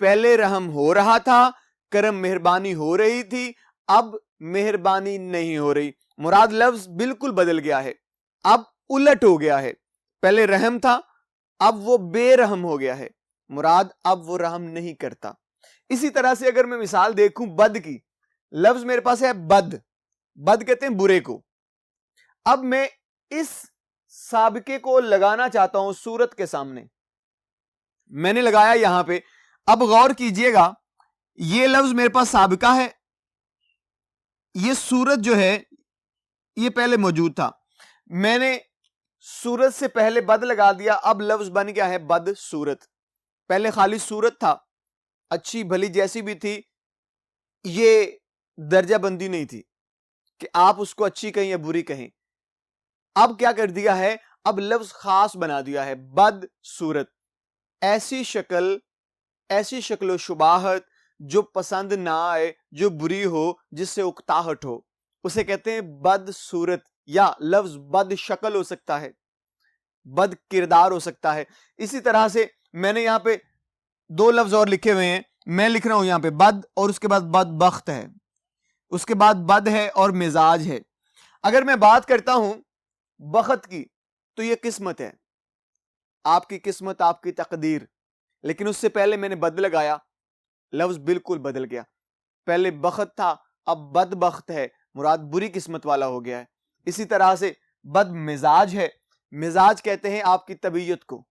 پہلے رحم ہو رہا تھا، کرم مہربانی ہو رہی تھی، اب مہربانی نہیں ہو رہی. مراد لفظ بالکل بدل گیا ہے، اب الٹ ہو گیا ہے. پہلے رحم تھا، اب وہ بے رحم ہو گیا ہے. مراد اب وہ رحم نہیں کرتا. اسی طرح سے اگر میں مثال دیکھوں بد کی، لفظ میرے پاس ہے بد. بد کہتے ہیں برے کو. اب میں اس سابقے کو لگانا چاہتا ہوں صورت کے سامنے. میں نے لگایا یہاں پہ. اب غور کیجئے گا، یہ لفظ میرے پاس سابقہ ہے، یہ صورت جو ہے یہ پہلے موجود تھا. میں نے صورت سے پہلے بد لگا دیا، اب لفظ بن گیا ہے بد صورت. پہلے خالی صورت تھا، اچھی بھلی جیسی بھی تھی، یہ درجہ بندی نہیں تھی کہ آپ اس کو اچھی کہیں یا بری کہیں. اب کیا کر دیا ہے؟ اب لفظ خاص بنا دیا ہے، بد صورت. ایسی شکل و شباہت جو پسند نہ آئے، جو بری ہو، جس سے اکتاہٹ ہو، اسے کہتے ہیں بد صورت. یا لفظ بد شکل ہو سکتا ہے، بد کردار ہو سکتا ہے. اسی طرح سے میں نے یہاں پہ دو لفظ اور لکھے ہوئے ہیں. میں لکھ رہا ہوں یہاں پہ بد، اور اس کے بعد بدبخت ہے، اس کے بعد بد ہے اور مزاج ہے. اگر میں بات کرتا ہوں بخت کی تو یہ قسمت ہے، آپ کی قسمت، آپ کی تقدیر. لیکن اس سے پہلے میں نے بد لگایا، لفظ بالکل بدل گیا. پہلے بخت تھا، اب بدبخت ہے، مراد بری قسمت والا ہو گیا ہے. اسی طرح سے بد مزاج ہے. مزاج کہتے ہیں آپ کی طبیعت کو،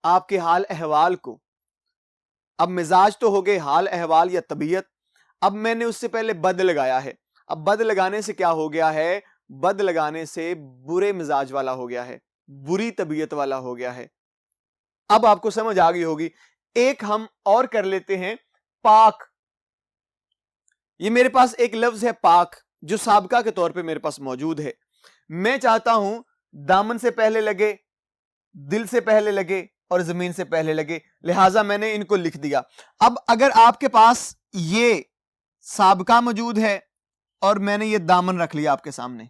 آپ کے حال احوال کو. اب مزاج تو ہو گئے حال احوال یا طبیعت. اب میں نے اس سے پہلے بد لگایا ہے. اب بد لگانے سے کیا ہو گیا ہے؟ بد لگانے سے برے مزاج والا ہو گیا ہے، بری طبیعت والا ہو گیا ہے. اب آپ کو سمجھ آ گئی ہوگی. ایک ہم اور کر لیتے ہیں، پاک. یہ میرے پاس ایک لفظ ہے پاک، جو سابقہ کے طور پہ میرے پاس موجود ہے. میں چاہتا ہوں دامن سے پہلے لگے، دل سے پہلے لگے اور زمین سے پہلے لگے، لہٰذا میں نے ان کو لکھ دیا. اب اگر آپ کے پاس یہ سابقہ موجود ہے اور میں نے یہ دامن رکھ لیا آپ کے سامنے،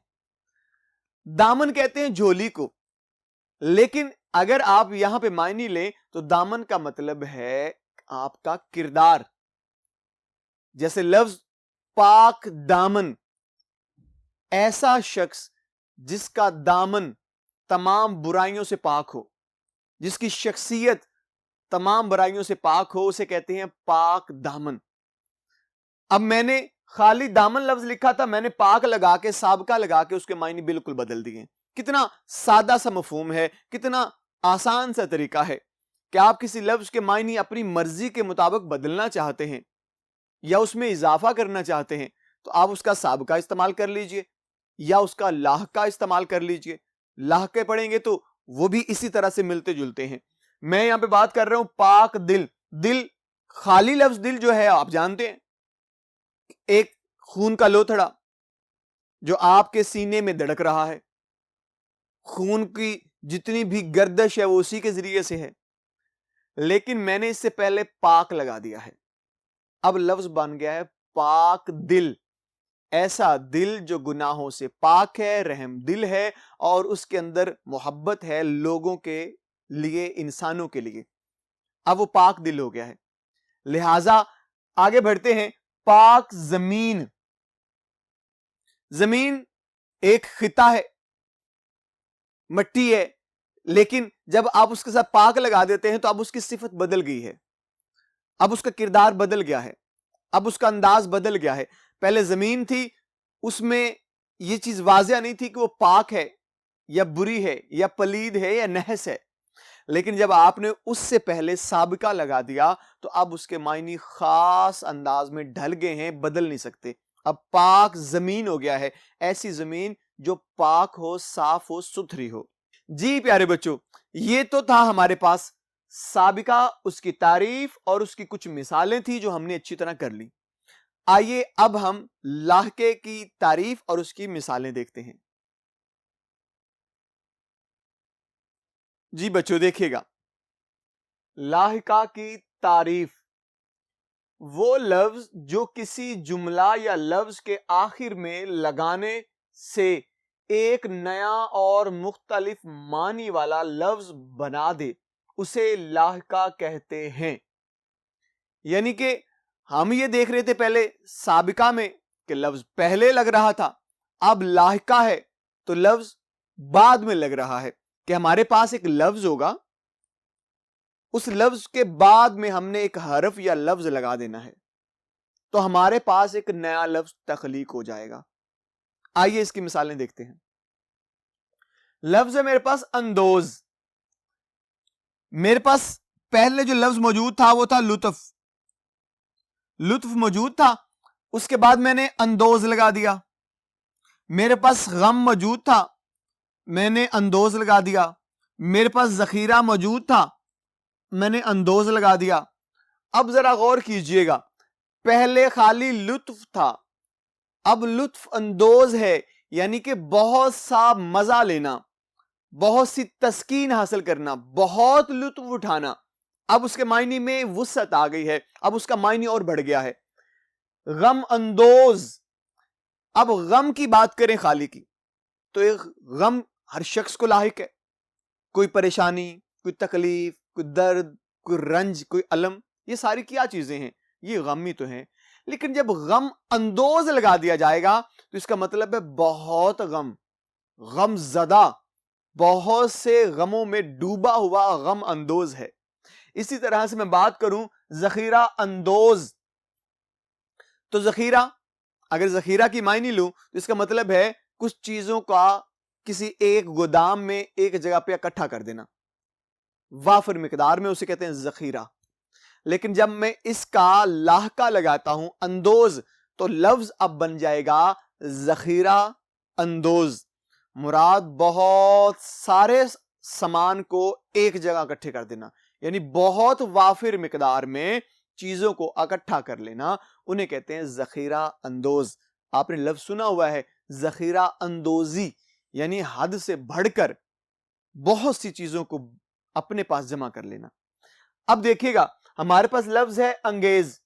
دامن کہتے ہیں جھولی کو. لیکن اگر آپ یہاں پہ معنی لیں تو دامن کا مطلب ہے آپ کا کردار. جیسے لفظ پاک دامن، ایسا شخص جس کا دامن تمام برائیوں سے پاک ہو، جس کی شخصیت تمام برائیوں سے پاک ہو، اسے کہتے ہیں پاک دامن. اب میں نے خالی دامن لفظ لکھا تھا، میں نے پاک لگا کے، سابقہ لگا کے اس کے معنی بالکل بدل دیے. کتنا سادہ سا مفہوم ہے، کتنا آسان سا طریقہ ہے کہ آپ کسی لفظ کے معنی اپنی مرضی کے مطابق بدلنا چاہتے ہیں یا اس میں اضافہ کرنا چاہتے ہیں تو آپ اس کا سابقہ استعمال کر لیجئے یا اس کا لاحقہ استعمال کر لیجئے. لاحقے پڑھیں گے تو وہ بھی اسی طرح سے ملتے جلتے ہیں. میں یہاں پہ بات کر رہا ہوں پاک دل. دل، خالی لفظ دل جو ہے آپ جانتے ہیں، ایک خون کا لوتھڑا جو آپ کے سینے میں دھڑک رہا ہے. خون کی جتنی بھی گردش ہے وہ اسی کے ذریعے سے ہے. لیکن میں نے اس سے پہلے پاک لگا دیا ہے. اب لفظ بن گیا ہے پاک دل. ایسا دل جو گناہوں سے پاک ہے، رحم دل ہے اور اس کے اندر محبت ہے لوگوں کے لیے، انسانوں کے لیے. اب وہ پاک دل ہو گیا ہے. لہذا آگے بڑھتے ہیں. پاک زمین. زمین ایک خطہ ہے، مٹی ہے، لیکن جب آپ اس کے ساتھ پاک لگا دیتے ہیں تو اب اس کی صفت بدل گئی ہے، اب اس کا کردار بدل گیا ہے، اب اس کا انداز بدل گیا ہے. پہلے زمین تھی، اس میں یہ چیز واضح نہیں تھی کہ وہ پاک ہے یا بری ہے یا پلید ہے یا نحس ہے. لیکن جب آپ نے اس سے پہلے سابقہ لگا دیا تو اب اس کے معنی خاص انداز میں ڈھل گئے ہیں، بدل نہیں سکتے. اب پاک زمین ہو گیا ہے، ایسی زمین جو پاک ہو، صاف ہو، ستھری ہو. جی پیارے بچوں، یہ تو تھا ہمارے پاس سابقہ، اس کی تعریف اور اس کی کچھ مثالیں تھی جو ہم نے اچھی طرح کر لی. آئیے اب ہم لاحقے کی تعریف اور اس کی مثالیں دیکھتے ہیں. جی بچوں دیکھیے گا، لاحقہ کی تعریف وہ لفظ جو کسی جملہ یا لفظ کے آخر میں لگانے سے ایک نیا اور مختلف معنی والا لفظ بنا دے، اسے لاحقہ کہتے ہیں. یعنی کہ ہم یہ دیکھ رہے تھے پہلے سابقہ میں کہ لفظ پہلے لگ رہا تھا، اب لاحقہ ہے تو لفظ بعد میں لگ رہا ہے، کہ ہمارے پاس ایک لفظ ہوگا، اس لفظ کے بعد میں ہم نے ایک حرف یا لفظ لگا دینا ہے، تو ہمارے پاس ایک نیا لفظ تخلیق ہو جائے گا۔ آئیے اس کی مثالیں دیکھتے ہیں۔ لفظ ہے میرے پاس اندوز، میرے پاس پہلے جو لفظ موجود تھا وہ تھا لطف، لطف موجود تھا، اس کے بعد میں نے اندوز لگا دیا۔ میرے پاس غم موجود تھا، میں نے اندوز لگا دیا۔ میرے پاس ذخیرہ موجود تھا، میں نے اندوز لگا دیا۔ اب ذرا غور کیجئے گا، پہلے خالی لطف تھا، اب لطف اندوز ہے، یعنی کہ بہت سا مزہ لینا، بہت سی تسکین حاصل کرنا، بہت لطف اٹھانا۔ اب اس کے معنی میں وسعت آ گئی ہے، اب اس کا معنی اور بڑھ گیا ہے۔ غم اندوز، اب غم کی بات کریں خالی کی، تو ایک غم ہر شخص کو لاحق ہے، کوئی پریشانی، کوئی تکلیف، کوئی درد، کوئی رنج، کوئی علم، یہ ساری کیا چیزیں ہیں؟ یہ غم ہی تو ہیں۔ لیکن جب غم اندوز لگا دیا جائے گا تو اس کا مطلب ہے بہت غم، غم زدہ، بہت سے غموں میں ڈوبا ہوا غم اندوز ہے۔ اسی طرح سے میں بات کروں ذخیرہ اندوز، تو ذخیرہ، اگر ذخیرہ کی معنی لوں تو اس کا مطلب ہے کچھ چیزوں کا کسی ایک گودام میں ایک جگہ پہ اکٹھا کر دینا، وافر مقدار میں، اسے کہتے ہیں ذخیرہ۔ لیکن جب میں اس کا لاحقہ لگاتا ہوں اندوز، تو لفظ اب بن جائے گا ذخیرہ اندوز، مراد بہت سارے سامان کو ایک جگہ اکٹھے کر دینا، یعنی بہت وافر مقدار میں چیزوں کو اکٹھا کر لینا، انہیں کہتے ہیں ذخیرہ اندوز۔ آپ نے لفظ سنا ہوا ہے ذخیرہ اندوزی، یعنی حد سے بڑھ کر بہت سی چیزوں کو اپنے پاس جمع کر لینا۔ اب دیکھیے گا ہمارے پاس لفظ ہے انگیز،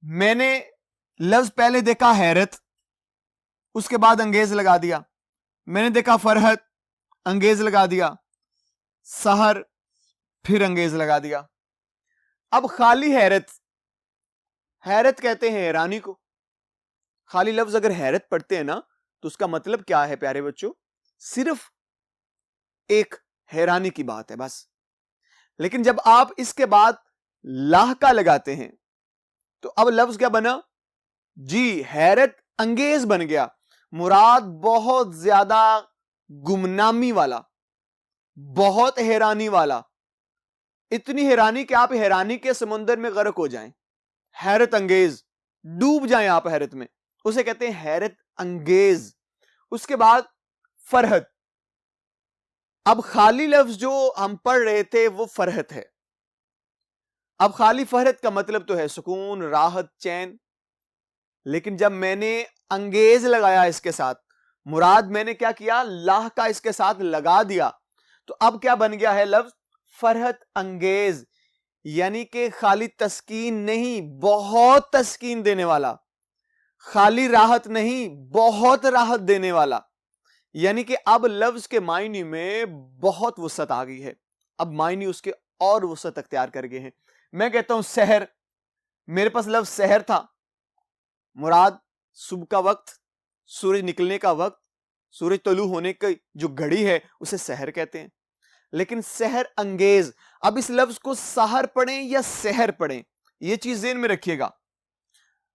میں نے لفظ پہلے دیکھا حیرت، اس کے بعد انگیز لگا دیا، میں نے دیکھا فرحت، انگیز لگا دیا، سحر، پھر انگیز لگا دیا۔ اب خالی حیرت، حیرت کہتے ہیں حیرانی کو، خالی لفظ اگر حیرت پڑھتے ہیں نا تو اس کا مطلب کیا ہے پیارے بچوں؟ صرف ایک حیرانی کی بات ہے بس۔ لیکن جب آپ اس کے بعد لاحقہ لگاتے ہیں تو اب لفظ کیا بنا؟ جی حیرت انگیز بن گیا، مراد بہت زیادہ گمنامی والا، بہت حیرانی والا، اتنی حیرانی کہ آپ حیرانی کے سمندر میں غرق ہو جائیں، حیرت انگیز، ڈوب جائیں آپ حیرت میں، اسے کہتے ہیں حیرت انگیز۔ اس کے بعد فرحت، اب خالی لفظ جو ہم پڑھ رہے تھے وہ فرحت ہے، اب خالی فرحت کا مطلب تو ہے سکون، راحت، چین، لیکن جب میں نے انگیز لگایا اس کے ساتھ، مراد میں نے کیا کیا؟ لاحقہ اس کے ساتھ لگا دیا، تو اب کیا بن گیا ہے لفظ؟ فرحت انگیز، یعنی کہ خالی تسکین نہیں، بہت تسکین دینے والا، خالی راحت نہیں، بہت راحت دینے والا، یعنی کہ اب لفظ کے معنی میں بہت وسعت آ گئی ہے، اب معنی اس کے اور وسعت اختیار کر گئے ہیں۔ میں کہتا ہوں سحر، میرے پاس لفظ سحر تھا، مراد صبح کا وقت، سورج نکلنے کا وقت، سورج طلوع ہونے کی جو گھڑی ہے اسے سحر کہتے ہیں۔ لیکن سحر انگیز، اب اس لفظ کو سحر پڑھیں یا سحر پڑھیں، یہ چیز ذہن میں رکھیے گا۔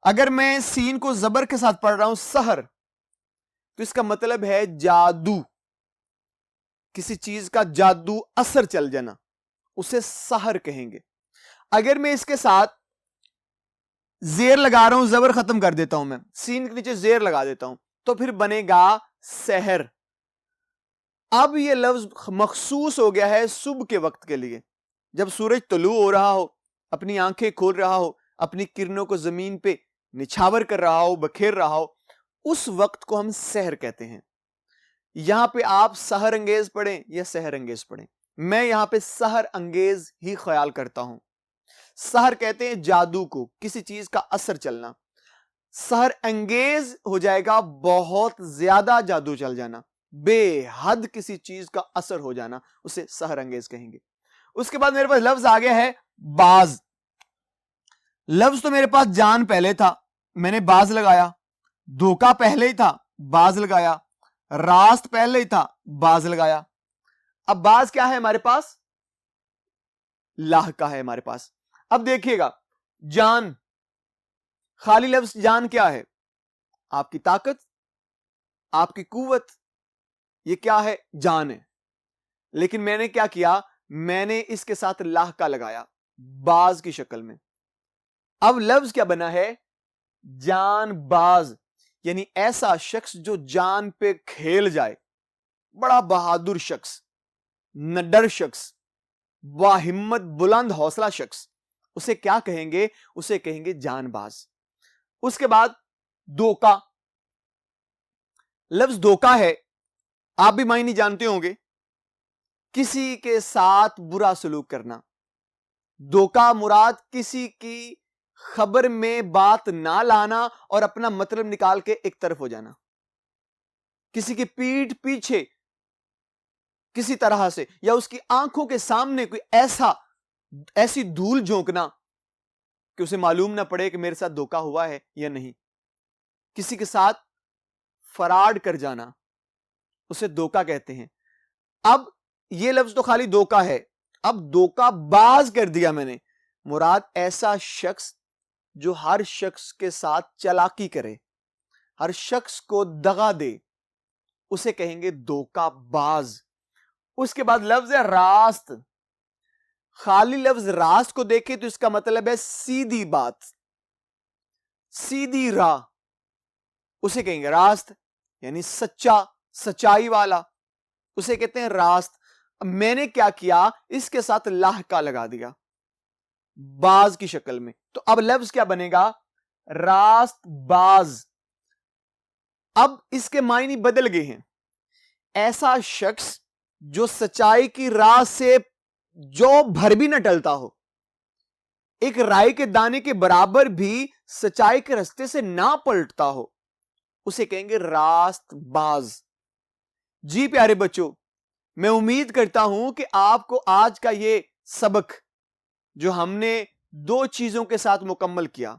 اگر میں سین کو زبر کے ساتھ پڑھ رہا ہوں سحر، تو اس کا مطلب ہے جادو، کسی چیز کا جادو اثر چل جانا، اسے سحر کہیں گے۔ اگر میں اس کے ساتھ زیر لگا رہا ہوں، زبر ختم کر دیتا ہوں، میں سین کے نیچے زیر لگا دیتا ہوں، تو پھر بنے گا سحر۔ اب یہ لفظ مخصوص ہو گیا ہے صبح کے وقت کے لیے، جب سورج طلوع ہو رہا ہو، اپنی آنکھیں کھول رہا ہو، اپنی کرنوں کو زمین پہ نچھاور کر رہا ہو، بکھیر رہا ہو، اس وقت کو ہم سحر کہتے ہیں۔ یہاں پہ آپ سحر انگیز پڑھیں یا سحر انگیز پڑھیں، میں یہاں پہ سحر انگیز ہی خیال کرتا ہوں۔ سحر کہتے ہیں جادو کو، کسی چیز کا اثر چلنا، سحر انگیز ہو جائے گا بہت زیادہ جادو چل جانا، بے حد کسی چیز کا اثر ہو جانا، اسے سحر انگیز کہیں گے۔ اس کے بعد میرے پاس لفظ آ گیا ہے باز، لفظ تو میرے پاس جان پہلے تھا، میں نے باز لگایا. دھوکا پہلے ہی تھا، باز لگایا. راست پہلے ہی تھا، باز لگایا. اب باز کیا ہے ہمارے پاس؟ لاحقہ ہے ہمارے پاس. اب دیکھیے گا، جان، خالی لفظ جان کیا ہے؟ آپ کی طاقت، آپ کی قوت، یہ کیا ہے؟ جان ہے. لیکن میں نے کیا کیا؟ میں نے اس کے ساتھ لاحقہ لگایا باز کی شکل میں. اب لفظ کیا بنا ہے؟ جان باز، یعنی ایسا شخص جو جان پہ کھیل جائے، بڑا بہادر شخص، نڈر شخص، باہمت بلند حوصلہ شخص، اسے کیا کہیں گے؟ اسے کہیں گے جان باز. اس کے بعد دھوکا. لفظ دھوکا ہے، آپ بھی معنی جانتے ہوں گے، کسی کے ساتھ برا سلوک کرنا. دھوکا مراد کسی کی خبر میں بات نہ لانا اور اپنا مطلب نکال کے ایک طرف ہو جانا. کسی کی پیٹھ پیچھے کسی طرح سے یا اس کی آنکھوں کے سامنے کوئی ایسی دھول جھونکنا کہ اسے معلوم نہ پڑے کہ میرے ساتھ دھوکا ہوا ہے یا نہیں. کسی کے ساتھ فراڈ کر جانا، اسے دھوکا کہتے ہیں. اب یہ لفظ تو خالی دھوکا ہے، اب دھوکا باز کر دیا میں نے. مراد ایسا شخص جو ہر شخص کے ساتھ چالاکی کرے، ہر شخص کو دغا دے، اسے کہیں گے دھوکا باز. اس کے بعد لفظ ہے راست. خالی لفظ راست کو دیکھیں تو اس کا مطلب ہے سیدھی بات، سیدھی راہ، اسے کہیں گے راست، یعنی سچا، سچائی والا، اسے کہتے ہیں راست. میں نے کیا کیا؟ اس کے ساتھ لاحقہ لگا دیا باز کی شکل میں. تو اب لفظ کیا بنے گا؟ راست باز. اب اس کے معنی بدل گئے ہیں. ایسا شخص جو سچائی کی راہ سے جو بھر بھی نہ ٹلتا ہو، ایک رائی کے دانے کے برابر بھی سچائی کے راستے سے نہ پلٹتا ہو، اسے کہیں گے راست باز. جی پیارے بچوں، میں امید کرتا ہوں کہ آپ کو آج کا یہ سبق جو ہم نے دو چیزوں کے ساتھ مکمل کیا،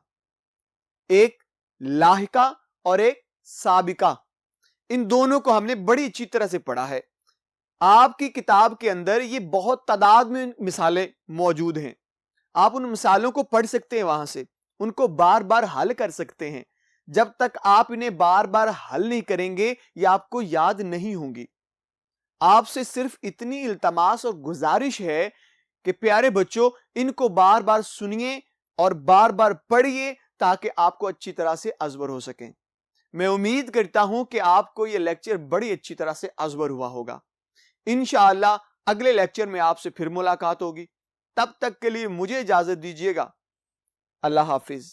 ایک لاحقہ اور ایک سابقہ، ان دونوں کو ہم نے بڑی اچھی طرح سے پڑھا ہے. آپ کی کتاب کے اندر یہ بہت تعداد میں مثالیں موجود ہیں. آپ ان مثالوں کو پڑھ سکتے ہیں، وہاں سے ان کو بار بار حل کر سکتے ہیں. جب تک آپ انہیں بار بار حل نہیں کریں گے یہ آپ کو یاد نہیں ہوں گی. آپ سے صرف اتنی التماس اور گزارش ہے کہ پیارے بچوں ان کو بار بار سنیے اور بار بار پڑھیے تاکہ آپ کو اچھی طرح سے ازبر ہو سکیں. میں امید کرتا ہوں کہ آپ کو یہ لیکچر بڑی اچھی طرح سے ازبر ہوا ہوگا. انشاءاللہ اگلے لیکچر میں آپ سے پھر ملاقات ہوگی. تب تک کے لیے مجھے اجازت دیجیے گا. اللہ حافظ.